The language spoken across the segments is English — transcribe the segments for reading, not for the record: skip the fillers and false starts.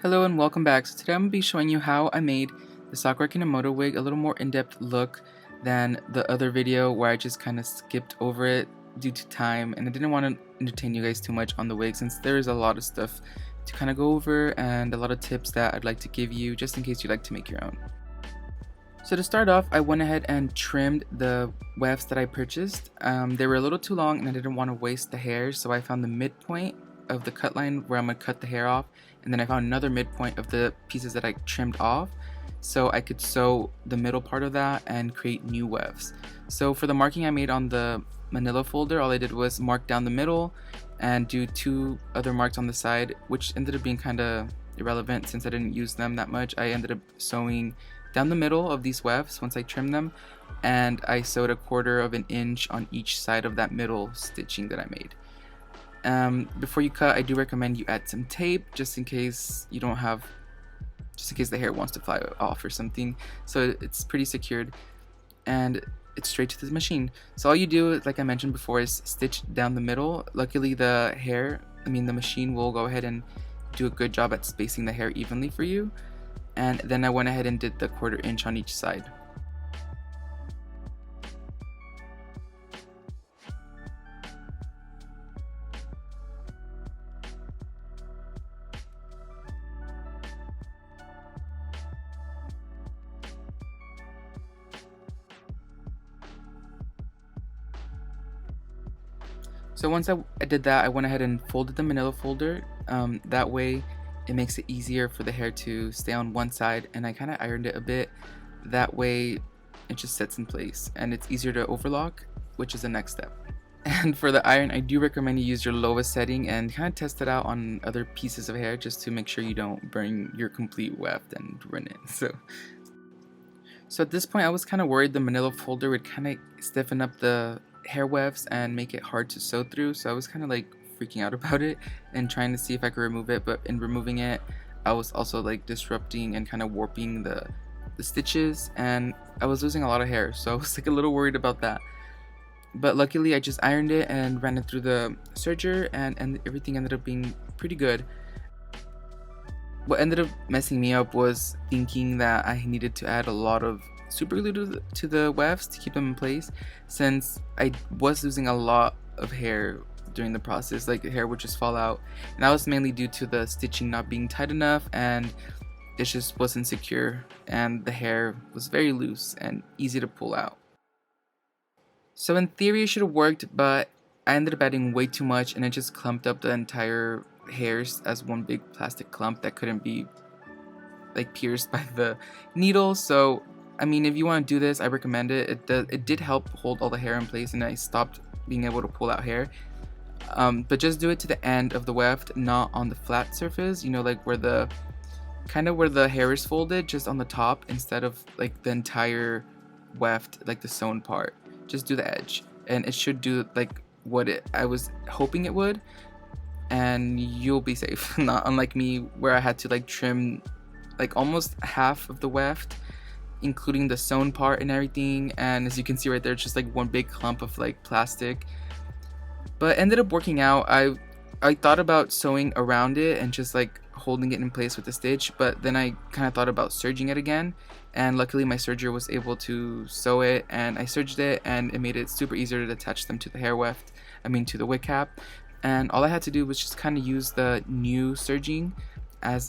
Hello and welcome back. So today I'm going to be showing you how I made the Sakura Kinomoto wig a little more in-depth look than the other video where I just kind of skipped over it due to time, and I didn't want to entertain you guys too much on the wig since there is a lot of stuff to kind of go over and a lot of tips that I'd like to give you just in case you'd like to make your own. So to start off, I went ahead and trimmed the wefts that I purchased. They were a little too long and I didn't want to waste the hair, so I found the midpoint of the cut line where I'm going to cut the hair off, and then I found another midpoint of the pieces that I trimmed off so I could sew the middle part of that and create new wefts. So for the marking I made on the manila folder, all I did was mark down the middle and do two other marks on the side, which ended up being kind of irrelevant since I didn't use them that much. I ended up sewing down the middle of these wefts once I trimmed them, and I sewed 1/4 of an inch on each side of that middle stitching that I made. Before you cut, I do recommend you add some tape just in case you don't have, just in case the hair wants to fly off or something, so it's pretty secured and it's straight to the machine. So all you do, like I mentioned before, is stitch down the middle. Luckily the machine will go ahead and do a good job at spacing the hair evenly for you, and then I went ahead and did the 1/4 inch on each side. So once I did that, I went ahead and folded the manila folder. That way it makes it easier for the hair to stay on one side, and I kind of ironed it a bit. That way it just sets in place and it's easier to overlock, which is the next step. And for the iron, I do recommend you use your lowest setting and kind of test it out on other pieces of hair just to make sure you don't burn your complete weft and ruin it. So at this point, I was kind of worried the manila folder would kind of stiffen up the hair wefts and make it hard to sew through, so I was kind of like freaking out about it and trying to see if I could remove it, but in removing it I was also like disrupting and kind of warping the stitches, and I was losing a lot of hair, so I was like a little worried about that. But luckily I just ironed it and ran it through the serger, and everything ended up being pretty good. What ended up messing me up was thinking that I needed to add a lot of super glue to the wefts to keep them in place, since I was losing a lot of hair during the process. Like, hair would just fall out, and that was mainly due to the stitching not being tight enough, and it just wasn't secure, and the hair was very loose and easy to pull out. So in theory it should have worked, but I ended up adding way too much and it just clumped up the entire hairs as one big plastic clump that couldn't be like pierced by the needle. So I mean, if you want to do this, I recommend it. It did help hold all the hair in place, and I stopped being able to pull out hair. But just do it to the end of the weft, not on the flat surface, you know, like where the where the hair is folded, just on the top instead of like the entire weft, like the sewn part. Just do the edge and it should do like what I was hoping it would, and you'll be safe. Not unlike me, where I had to like trim like almost half of the weft, including the sewn part and everything, and as you can see right there, it's just like one big clump of like plastic. But ended up working out. I thought about sewing around it and just like holding it in place with the stitch, but then I kind of thought about serging it again, and luckily my serger was able to sew it, and I serged it and it made it super easier to attach them to the hair weft, to the wig cap. And all I had to do was just kind of use the new serging as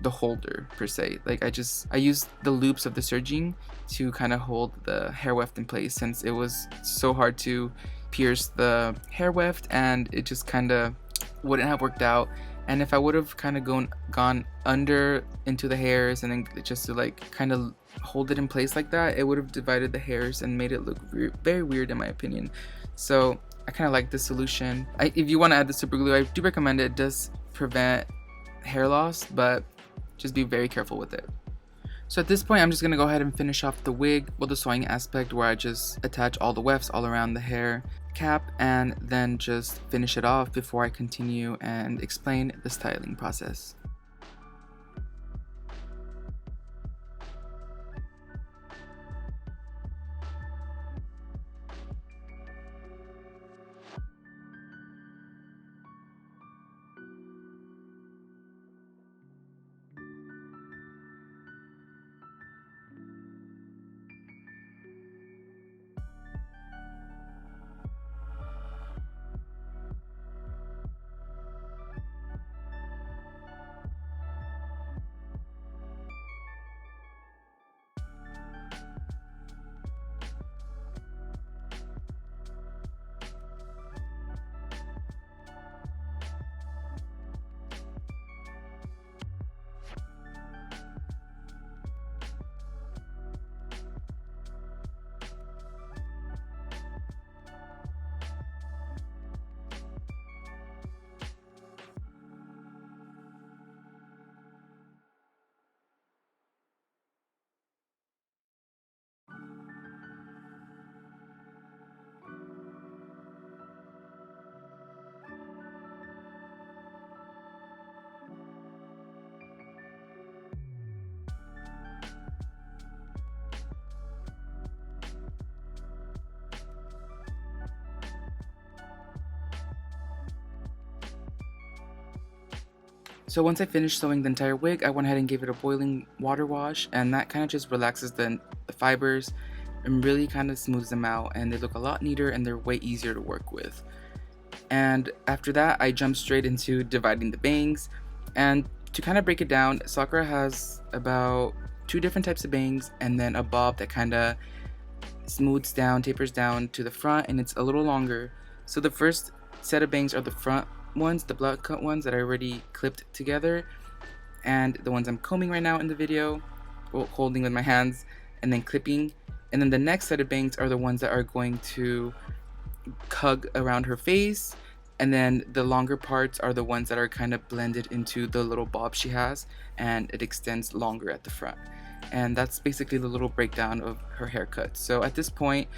the holder per se. Like I used the loops of the serging to kind of hold the hair weft in place, since it was so hard to pierce the hair weft and it just kind of wouldn't have worked out. And if I would have kind of gone under into the hairs and then just to like kind of hold it in place like that, it would have divided the hairs and made it look very weird in my opinion. So I kind of like this solution. If you want to add the super glue, I do recommend it. It does prevent hair loss, but just be very careful with it. So at this point, I'm just going to go ahead and finish off the wig, well, the sewing aspect, where I just attach all the wefts all around the hair cap and then just finish it off before I continue and explain the styling process. So once I finished sewing the entire wig, I went ahead and gave it a boiling water wash, and that kind of just relaxes the fibers and really kind of smooths them out, and they look a lot neater and they're way easier to work with. And after that, I jumped straight into dividing the bangs. And to kind of break it down, Sakura has about 2 different types of bangs and then a bob that kind of smooths down, tapers down to the front, and it's a little longer. So the first set of bangs are the front ones, the block cut ones that I already clipped together, and the ones I'm combing right now in the video, holding with my hands and then clipping. And then the next set of bangs are the ones that are going to hug around her face, and then the longer parts are the ones that are kind of blended into the little bob she has, and it extends longer at the front. And that's basically the little breakdown of her haircut. So at this point,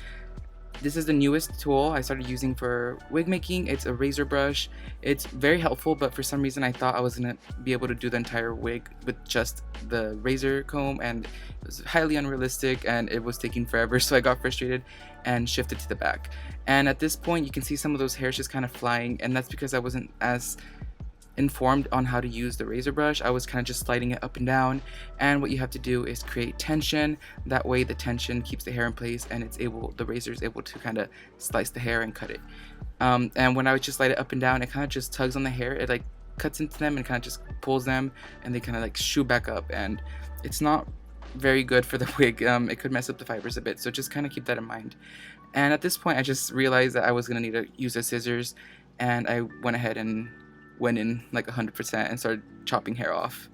this is the newest tool I started using for wig making. It's a razor brush. It's very helpful, but for some reason I thought I was gonna be able to do the entire wig with just the razor comb, and it was highly unrealistic and it was taking forever, so I got frustrated and shifted to the back. And at this point you can see some of those hairs just kind of flying, and that's because I wasn't as informed on how to use the razor brush. I was kind of just sliding it up and down, and what you have to do is create tension. That way the tension keeps the hair in place, and the razor is able to kind of slice the hair and cut it. And when I would just slide it up and down, it kind of just tugs on the hair. It like cuts into them and kind of just pulls them, and they kind of like shoot back up, and it's not very good for the wig. It could mess up the fibers a bit, so just kind of keep that in mind. And at this point I just realized that I was gonna need to use the scissors, and I went ahead and went in like 100% and started chopping hair off.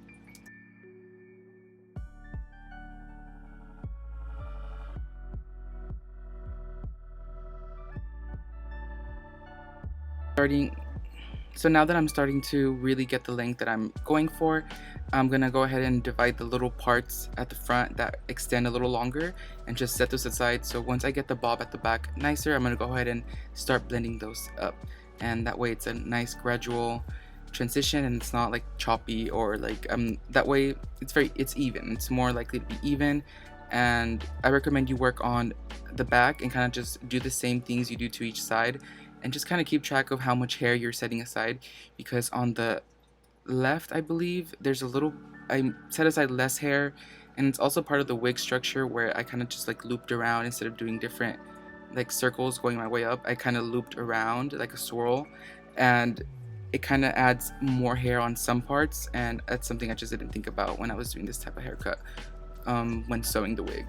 So now that I'm starting to really get the length that I'm going for, I'm gonna go ahead and divide the little parts at the front that extend a little longer and just set those aside. So once I get the bob at the back nicer, I'm gonna go ahead and start blending those up, and that way it's a nice gradual transition and it's not like choppy or like that way it's even. It's more likely to be even, and I recommend you work on the back and kind of just do the same things you do to each side, and just kind of keep track of how much hair you're setting aside, because on the left I believe there's a little, I set aside less hair, and it's also part of the wig structure where I kind of just like looped around instead of doing different like circles going my way up. I kind of looped around like a swirl, and it kind of adds more hair on some parts, and that's something I just didn't think about when I was doing this type of haircut when sewing the wig.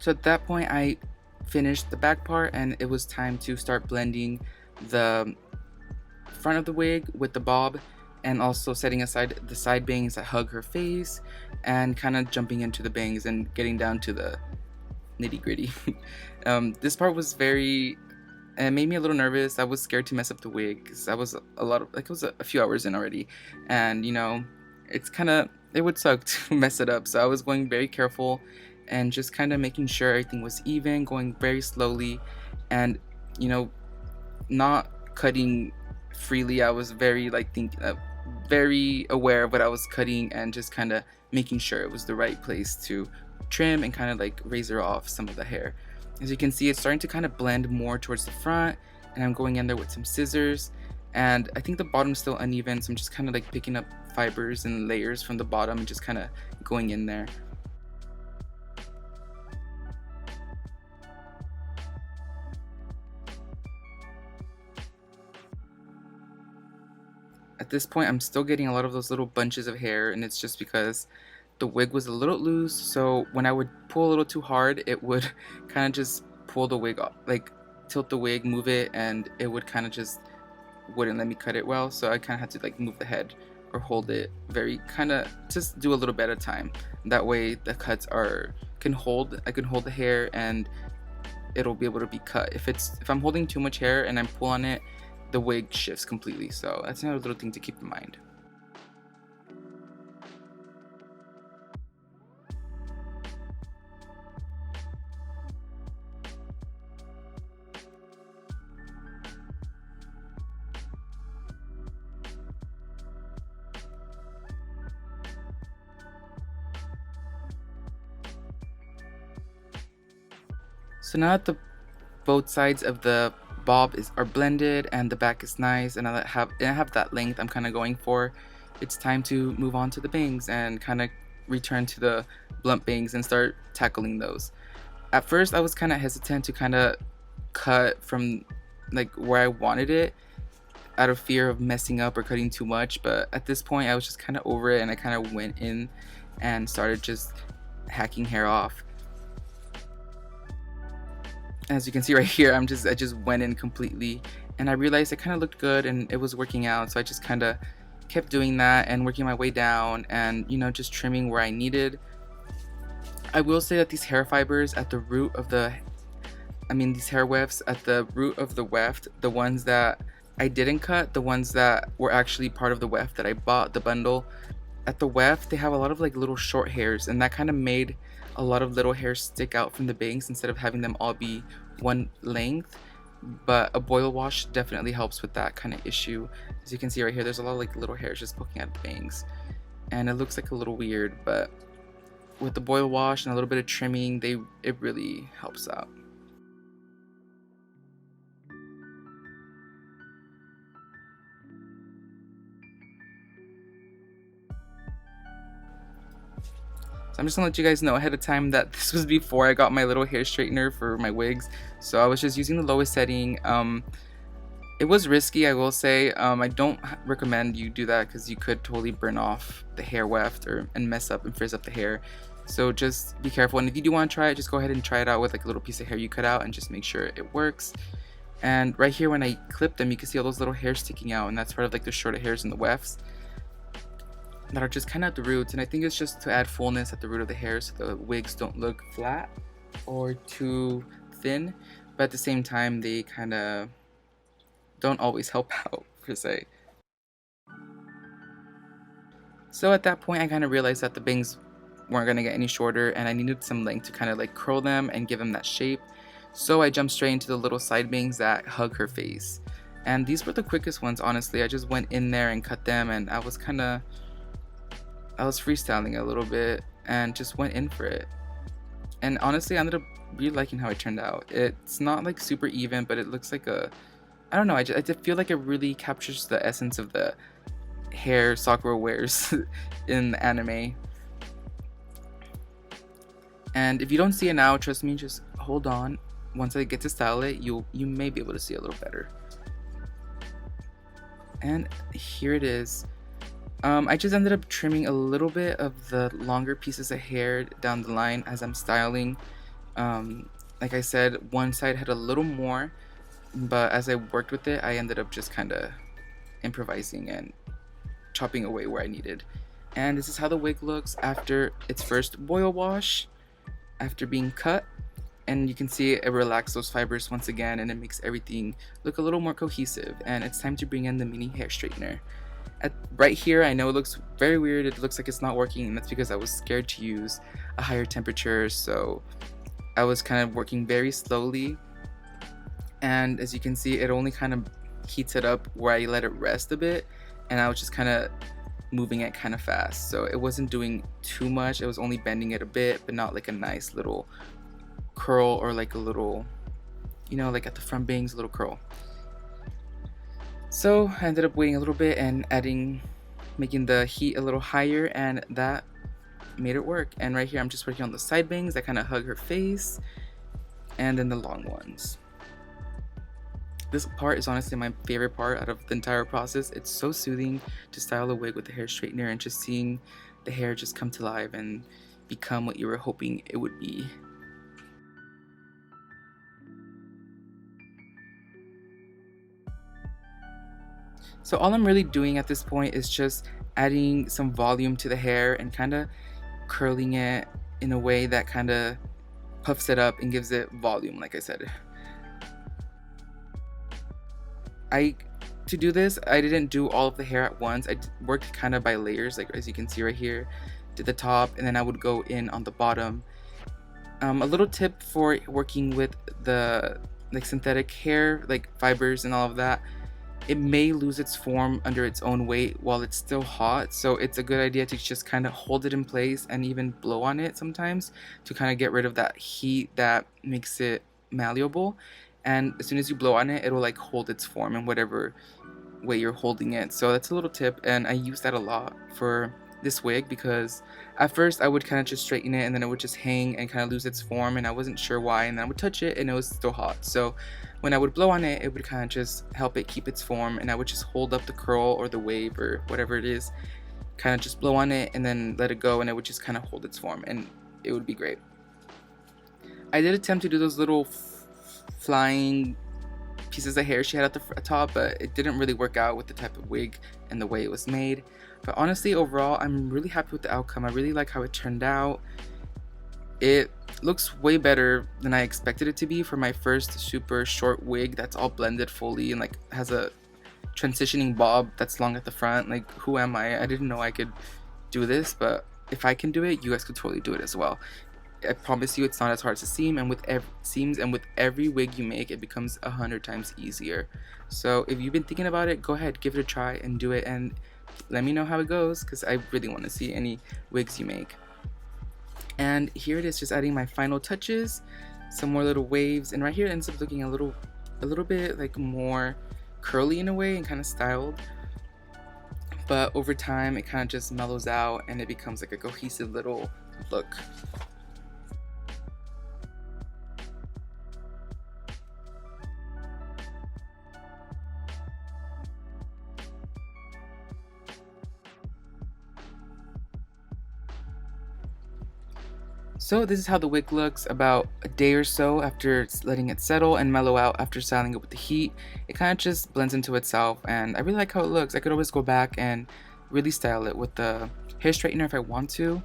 So at that point I finished the back part, and it was time to start blending the front of the wig with the bob, and also setting aside the side bangs that hug her face, and kind of jumping into the bangs and getting down to the nitty gritty. This part was it made me a little nervous. I was scared to mess up the wig because I was it was a few hours in already, and you know, it would suck to mess it up. So I was going very careful and just kind of making sure everything was even, going very slowly, and you know, not cutting freely. I was very very aware of what I was cutting, and just kind of making sure it was the right place to trim and kind of like razor off some of the hair. As you can see, it's starting to kind of blend more towards the front, and I'm going in there with some scissors. And I think the bottom's still uneven, so I'm just kind of like picking up fibers and layers from the bottom and just kind of going in there. At this point, I'm still getting a lot of those little bunches of hair, and it's just because the wig was a little loose, so when I would pull a little too hard, it would kind of just pull the wig off, like tilt the wig, move it, and it would kind of just wouldn't let me cut it well, so I kind of had to like move the head or hold it very kind of just do a little bit at a time. That way the cuts are I can hold the hair and it'll be able to be cut. If I'm holding too much hair and I'm pulling on it, the wig shifts completely. So that's another little thing to keep in mind. So now that the both sides of the bob are blended and the back is nice, and I have that length I'm kind of going for, it's time to move on to the bangs and kind of return to the blunt bangs and start tackling those. At first I was kind of hesitant to kind of cut from like where I wanted it out of fear of messing up or cutting too much, but at this point I was just kind of over it, and I kind of went in and started just hacking hair off. As you can see right here, I just went in completely, and I realized it kind of looked good and it was working out, so I just kind of kept doing that and working my way down and, you know, just trimming where I needed. I will say that these hair fibers at the root of these hair wefts at the root of the weft, the ones that I didn't cut, the ones that were actually part of the weft that I bought, the bundle, at the weft, they have a lot of like little short hairs, and that kind of made a lot of little hairs stick out from the bangs instead of having them all be one length. But a boil wash definitely helps with that kind of issue. As you can see right here, there's a lot of like little hairs just poking out of the bangs, and it looks like a little weird, but with the boil wash and a little bit of trimming, it really helps out. I'm just gonna let you guys know ahead of time that this was before I got my little hair straightener for my wigs, so I was just using the lowest setting. It was risky, I will say. I don't recommend you do that because you could totally burn off the hair weft and mess up and frizz up the hair. So just be careful, and if you do want to try it, just go ahead and try it out with like a little piece of hair you cut out and just make sure it works. And right here, when I clip them, you can see all those little hairs sticking out, and that's part of like the shorter hairs in the wefts that are just kind of at the roots, and I think it's just to add fullness at the root of the hair so the wigs don't look flat or too thin, but at the same time they kind of don't always help out per se. So at that point I kind of realized that the bangs weren't going to get any shorter, and I needed some length to kind of like curl them and give them that shape, so I jumped straight into the little side bangs that hug her face, and these were the quickest ones, honestly. I just went in there and cut them, and I was freestyling a little bit and just went in for it. And honestly, I ended up really liking how it turned out. It's not like super even, but it looks like I don't know, I just feel like it really captures the essence of the hair Sakura wears in the anime. And if you don't see it now, trust me, just hold on. Once I get to style it, you may be able to see it a little better. And here it is. I just ended up trimming a little bit of the longer pieces of hair down the line as I'm styling. Like I said, one side had a little more, but as I worked with it, I ended up just kind of improvising and chopping away where I needed. And this is how the wig looks after its first boil wash, after being cut. And you can see it relaxes those fibers once again, and it makes everything look a little more cohesive. And it's time to bring in the mini hair straightener. Right here, I know it looks very weird, it looks like it's not working, and that's because I was scared to use a higher temperature, so I was kind of working very slowly. And as you can see, it only kind of heats it up where I let it rest a bit, and I was just kind of moving it kind of fast, so it wasn't doing too much. It was only bending it a bit, but not like a nice little curl or like a little, you know, like at the front bangs, a little curl. So I ended up waiting a little bit and making the heat a little higher, and that made it work. And right here I'm just working on the side bangs that kind of hug her face, and then the long ones. This part is honestly my favorite part out of the entire process. It's so soothing to style a wig with the hair straightener and just seeing the hair just come to life and become what you were hoping it would be. So all I'm really doing at this point is just adding some volume to the hair and kind of curling it in a way that kind of puffs it up and gives it volume, like I said. To do this, I didn't do all of the hair at once. I worked kind of by layers, like as you can see right here. Did the top, and then I would go in on the bottom. A little tip for working with the like synthetic hair, like fibers and all of that, it may lose its form under its own weight while it's still hot, so it's a good idea to just kind of hold it in place and even blow on it sometimes to kind of get rid of that heat that makes it malleable. And as soon as you blow on it, it'll like hold its form in whatever way you're holding it. So that's a little tip, and I use that a lot for this wig because at first I would kind of just straighten it and then it would just hang and kind of lose its form, and I wasn't sure why, and then I would touch it and it was still hot. So when I would blow on it, it would kind of just help it keep its form, and I would just hold up the curl or the wave or whatever it is, kind of just blow on it and then let it go, and it would just kind of hold its form and it would be great. I did attempt to do those little flying pieces of hair she had at the top, but it didn't really work out with the type of wig and the way it was made. But honestly, overall, I'm really happy with the outcome. I really like how it turned out. It looks way better than I expected it to be for my first super short wig that's all blended fully and like has a transitioning bob that's long at the front. Like, who am I? I didn't know I could do this, but if I can do it, you guys could totally do it as well. I promise you it's not as hard as it seems, and with every wig you make, it becomes 100 times easier. So if you've been thinking about it, go ahead, give it a try and do it, and let me know how it goes, because I really want to see any wigs you make. And here it is, just adding my final touches, some more little waves, and right here it ends up looking a little bit like more curly in a way and kind of styled. But over time it kind of just mellows out and it becomes like a cohesive little look. So this is how the wig looks about a day or so after letting it settle and mellow out after styling it with the heat. It kind of just blends into itself, and I really like how it looks. I could always go back and really style it with the hair straightener if I want to,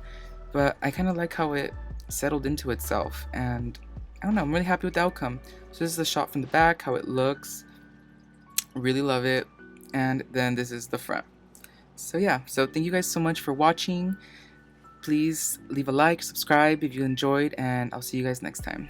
but I kind of like how it settled into itself, and I don't know, I'm really happy with the outcome. So this is a shot from the back, how it looks. Really love it. And then this is the front. So yeah, so thank you guys so much for watching. Please leave a like, subscribe if you enjoyed, and I'll see you guys next time.